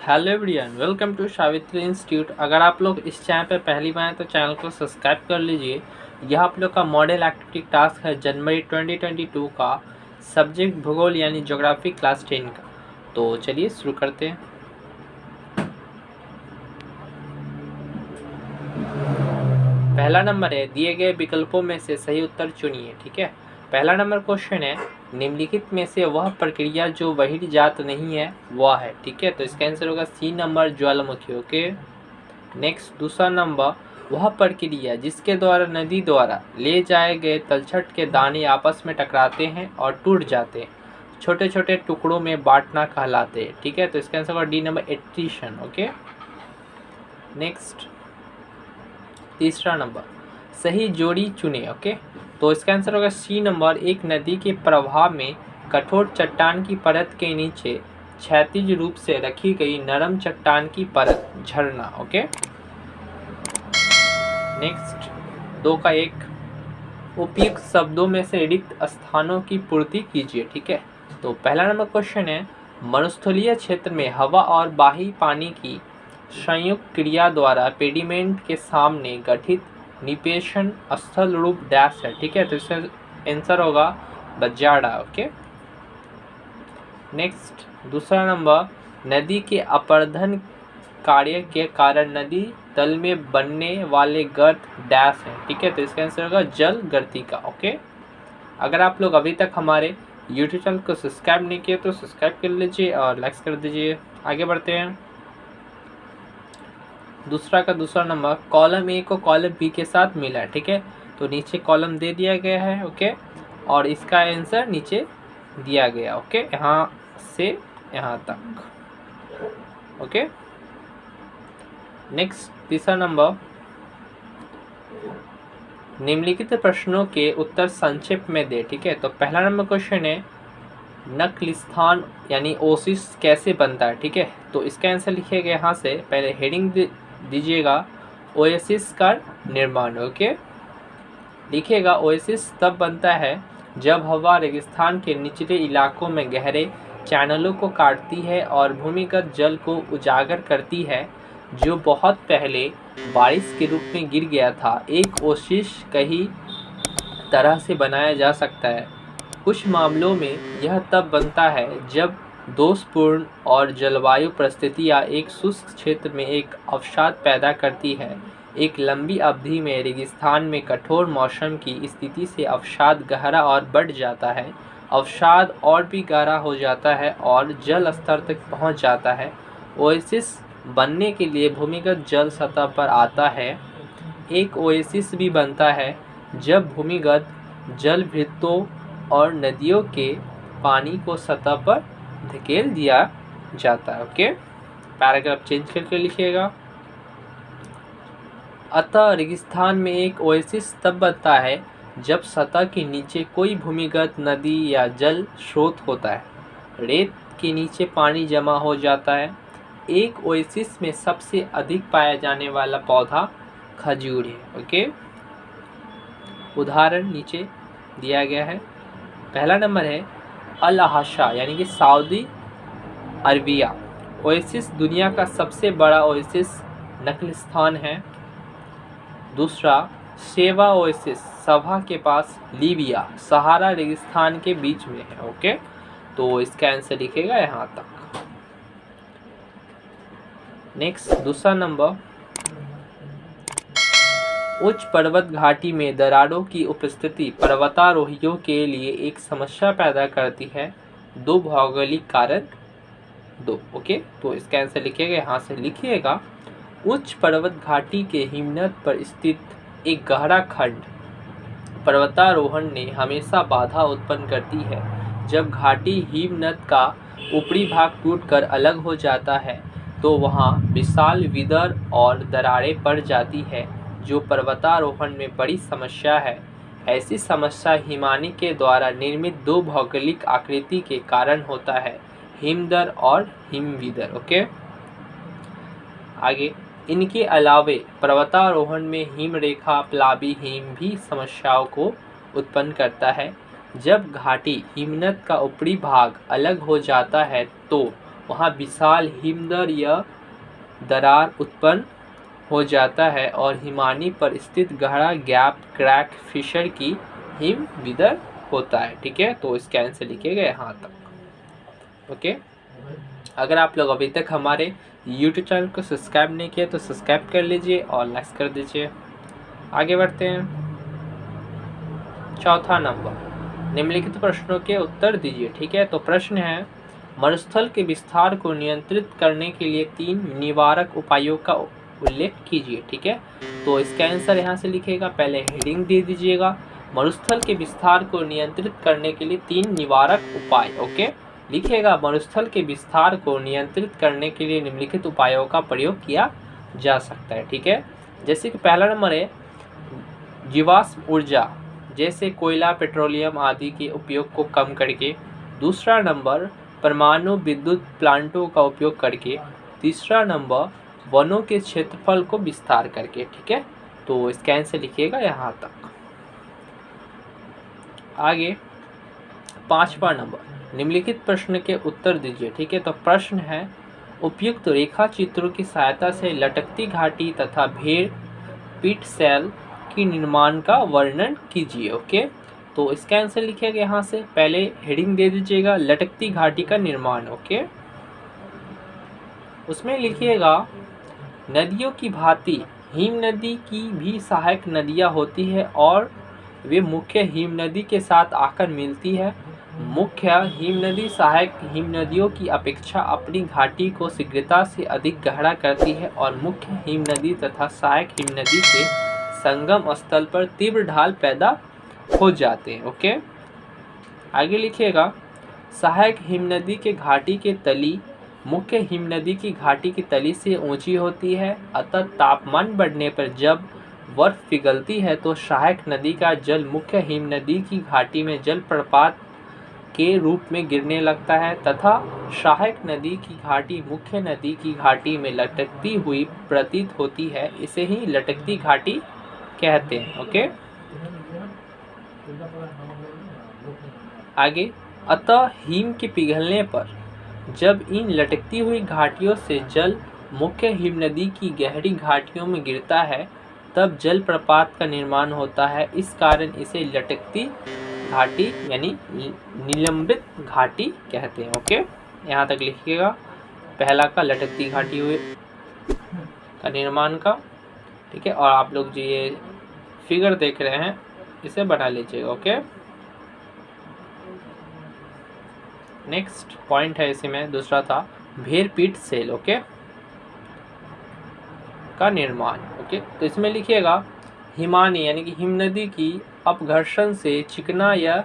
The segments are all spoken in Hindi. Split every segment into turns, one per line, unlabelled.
Hello everyone, welcome to Savitri institute. अगर आप लोग इस चैनल पर पहली बार हैं तो चैनल को सब्सक्राइब कर लीजिए। यह आप लोग का मॉडल एक्टिविटी टास्क है जनवरी 2022 का, सब्जेक्ट भूगोल यानी ज्योग्राफी क्लास 10 का। तो चलिए शुरू करते हैं। पहला नंबर है, दिए गए विकल्पों में से सही उत्तर चुनिए। ठीक है, पहला नंबर क्वेश्चन है, निम्नलिखित में से वह प्रक्रिया जो बहिर्जात नहीं है वह है। ठीक है, तो इसका आंसर होगा सी नंबर, ज्वालामुखी। ओके, नेक्स्ट दूसरा नंबर, वह प्रक्रिया जिसके द्वारा नदी द्वारा ले जाए गए तलछट के दाने आपस में टकराते हैं और टूट जाते हैं, छोटे छोटे टुकड़ों में बांटना कहलाते हैं। ठीक है, तो इसका आंसर होगा D number, attrition. Okay, next तीसरा नंबर, सही जोड़ी चुने। ओके, तो इसका आंसर होगा सी नंबर, एक नदी के प्रवाह में कठोर चट्टान की परत के नीचे क्षैतिज रूप से रखी गई नरम चट्टान की परत, झरना। ओके, नेक्स्ट 2 का 1, उपयुक्त शब्दों में से रिक्त स्थानों की पूर्ति कीजिए। ठीक है, तो पहला नंबर क्वेश्चन है, मरुस्थलीय क्षेत्र में हवा और बाह्य पानी की संयुक्त क्रिया द्वारा पेडिमेंट के सामने गठित निपेशन स्थल रूप डैश है। ठीक है, तो इसका आंसर होगा बजाड़ा। ओके, नेक्स्ट दूसरा नंबर, नदी के अपर्धन कार्य के कारण नदी तल में बनने वाले गर्त डैश है। ठीक है, तो इसका आंसर होगा जल गर्तिका। ओके, अगर आप लोग अभी तक हमारे यूट्यूब चैनल को सब्सक्राइब नहीं किए तो सब्सक्राइब कर लीजिए और लाइक कर दीजिए। आगे बढ़ते हैं। दूसरा का दूसरा नंबर, कॉलम ए को कॉलम बी के साथ मिला है। ठीक है, तो नीचे कॉलम दे दिया गया है। ओके, और इसका आंसर नीचे दिया गया। ओके, यहाँ से यहाँ तक। ओके, नेक्स्ट तीसरा नंबर, निम्नलिखित प्रश्नों के उत्तर संक्षेप में दे। ठीक है, तो पहला नंबर क्वेश्चन है, नक्लिस्थान यानी ओसिस कैसे बनता है। ठीक है, तो इसका आंसर लिखिएगा यहाँ से, पहले हेडिंग दीजिएगा ओएसिस का निर्माण। ओके, लिखिएगा ओएसिस तब बनता है जब हवा रेगिस्तान के निचले इलाकों में गहरे चैनलों को काटती है और भूमिगत जल को उजागर करती है जो बहुत पहले बारिश के रूप में गिर गया था। एक ओसिस कई तरह से बनाया जा सकता है। कुछ मामलों में यह तब बनता है जब दोषपूर्ण और जलवायु परिस्थितियाँ एक शुष्क क्षेत्र में एक अवसाद पैदा करती है। एक लंबी अवधि में रेगिस्तान में कठोर मौसम की स्थिति से अवसाद गहरा और बढ़ जाता है। अवसाद और भी गहरा हो जाता है और जल स्तर तक पहुंच जाता है। ओएसिस बनने के लिए भूमिगत जल सतह पर आता है। एक ओएसिस भी बनता है जब भूमिगत जल वृत्तों और नदियों के पानी को सतह पर धकेल दिया जाता है। ओके, पैराग्राफ चेंज करके लिखिएगा। अतः रेगिस्तान में एक ओएसिस तब बनता है जब सतह के नीचे कोई भूमिगत नदी या जल स्रोत होता है। रेत के नीचे पानी जमा हो जाता है। एक ओएसिस में सबसे अधिक पाया जाने वाला पौधा खजूर है। ओके, उदाहरण नीचे दिया गया है। पहला नंबर है, अल अहसा यानी कि सऊदी अरबिया ओएसिस दुनिया का सबसे बड़ा ओएसिस नक्लिस्थान है। दूसरा, शेवा ओएसिस सभा के पास लीबिया सहारा रेगिस्तान के बीच में है। ओके, तो इसका आंसर लिखेगा यहाँ तक। नेक्स्ट दूसरा नंबर, उच्च पर्वत घाटी में दरारों की उपस्थिति पर्वतारोहियों के लिए एक समस्या पैदा करती है। 2 भौगोलिक कारक 2। ओके, तो इसका आंसर लिखिएगा यहाँ से, लिखिएगा उच्च पर्वत घाटी के हिमनद पर स्थित एक गहरा खंड पर्वतारोहण ने हमेशा बाधा उत्पन्न करती है। जब घाटी हिमनद का ऊपरी भाग टूटकर अलग हो जाता है तो वहाँ विशाल विदर और दरारें पड़ जाती है जो पर्वतारोहण में बड़ी समस्या है। ऐसी समस्या हिमानी के द्वारा निर्मित 2 भौगोलिक आकृति के कारण होता है, हिमदर और हिमविदर। ओके, आगे, इनके अलावे पर्वतारोहण में हिमरेखा प्लावी हिम भी समस्याओं को उत्पन्न करता है। जब घाटी हिमनद का ऊपरी भाग अलग हो जाता है तो वहाँ विशाल हिमदर या दरार उत्पन्न हो जाता है और हिमानी पर स्थित गहरा गैप क्रैक फिशर की हिम विदर होता है। ठीक है, तो इसका आंसर लिखिएगा यहाँ तक। ओके, अगर आप लोग अभी तक हमारे YouTube चैनल को सब्सक्राइब नहीं किया तो सब्सक्राइब कर लीजिए और लाइक कर दीजिए। आगे बढ़ते हैं। चौथा नंबर, निम्नलिखित प्रश्नों के उत्तर दीजिए। ठीक है, तो प्रश्न है मरुस्थल के विस्तार को नियंत्रित करने के लिए 3 निवारक उपायों का उल्लेख कीजिए। ठीक है, तो इसका आंसर यहाँ से लिखिएगा, पहले हेडिंग दे दीजिएगा, मरुस्थल के विस्तार को नियंत्रित करने के लिए 3 निवारक उपाय। ओके, लिखिएगा मरुस्थल के विस्तार को नियंत्रित करने के लिए निम्नलिखित उपायों का प्रयोग किया जा सकता है। ठीक है, जैसे कि पहला नंबर है जीवाश्म ऊर्जा जैसे कोयला, पेट्रोलियम आदि के उपयोग को कम करके। दूसरा नंबर परमाणु विद्युत प्लांटों का उपयोग करके। तीसरा नंबर वनों के क्षेत्रफल को विस्तार करके। ठीक है, तो इसका आंसर लिखिएगा यहाँ तक। आगे 5वां नंबर, निम्नलिखित प्रश्न के उत्तर दीजिए। ठीक है, तो प्रश्न है उपयुक्त रेखा चित्रों की सहायता से लटकती घाटी तथा भेड़ पीठ सेल की निर्माण का वर्णन कीजिए। ओके, तो इसका आंसर लिखिएगा यहाँ से, पहले हेडिंग दे दीजिएगा लटकती घाटी का निर्माण। ओके, उसमें लिखिएगा नदियों की भांति हिम नदी की भी सहायक नदियाँ होती है और वे मुख्य हिम नदी के साथ आकर मिलती है। मुख्य हिम नदी सहायक हिम नदियों की अपेक्षा अपनी घाटी को शीघ्रता से अधिक गहरा करती है और मुख्य हिम नदी तथा सहायक हिम नदी के संगम स्थल पर तीव्र ढाल पैदा हो जाते हैं। ओके, आगे लिखिएगा सहायक हिम नदी के घाटी के तली मुख्य हिम नदी की घाटी की तली से ऊंची होती है, अतः तापमान बढ़ने पर जब बर्फ पिघलती है तो सहायक नदी का जल मुख्य हिम नदी की घाटी में जलप्रपात के रूप में गिरने लगता है तथा सहायक नदी की घाटी मुख्य नदी की घाटी में लटकती हुई प्रतीत होती है। इसे ही लटकती घाटी कहते हैं। ओके, आगे अतः हिम के पिघलने पर जब इन लटकती हुई घाटियों से जल मुख्य हिम नदी की गहरी घाटियों में गिरता है तब जलप्रपात का निर्माण होता है। इस कारण इसे लटकती घाटी यानी निलंबित घाटी कहते हैं। ओके, यहाँ तक लिखिएगा, पहला का लटकती घाटी हुई का निर्माण का। ठीक है, और आप लोग जो ये फिगर देख रहे हैं इसे बना लीजिएगा। ओके, नेक्स्ट पॉइंट है इसी में, दूसरा था भेड़ पीठ सेल। ओके, का निर्माण। ओके, तो इसमें लिखिएगा हिमानी यानी कि हिम नदी की अपघर्षण से चिकना या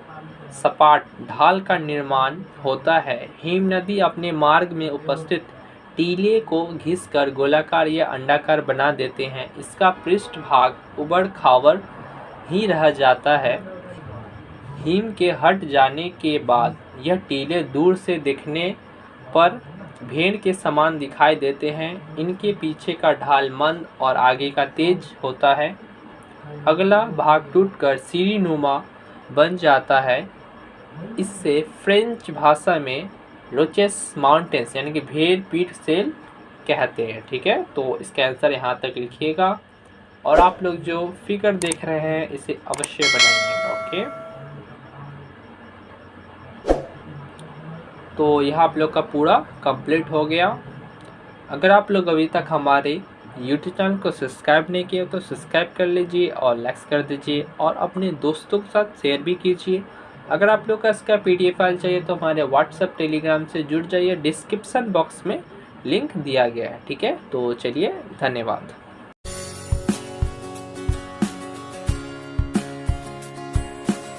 सपाट ढाल का निर्माण होता है। हिम नदी अपने मार्ग में उपस्थित टीले को घिसकर गोलाकार या अंडाकार बना देते हैं। इसका पृष्ठभाग उबड़ खाबड़ ही रह जाता है। हिम के हट जाने के बाद यह टीले दूर से देखने पर भेड़ के समान दिखाई देते हैं। इनके पीछे का ढाल मंद और आगे का तेज होता है। अगला भाग टूटकर सीढ़ीनुमा बन जाता है। इससे फ्रेंच भाषा में रोचेस माउंटेन्स यानी कि भेड़ पीठ सेल कहते हैं। ठीक है, तो इसका आंसर यहाँ तक लिखिएगा और आप लोग जो फिगर देख रहे हैं इसे अवश्य बनाइएगा। ओके, तो यह आप लोग का पूरा कंप्लीट हो गया। अगर आप लोग अभी तक हमारे YouTube चैनल को सब्सक्राइब नहीं किया तो सब्सक्राइब कर लीजिए और लाइक कर दीजिए और अपने दोस्तों के साथ शेयर भी कीजिए। अगर आप लोग का इसका PDF फाइल चाहिए तो हमारे WhatsApp टेलीग्राम से जुड़ जाइए, डिस्क्रिप्शन बॉक्स में लिंक दिया गया है। ठीक है, तो चलिए, धन्यवाद।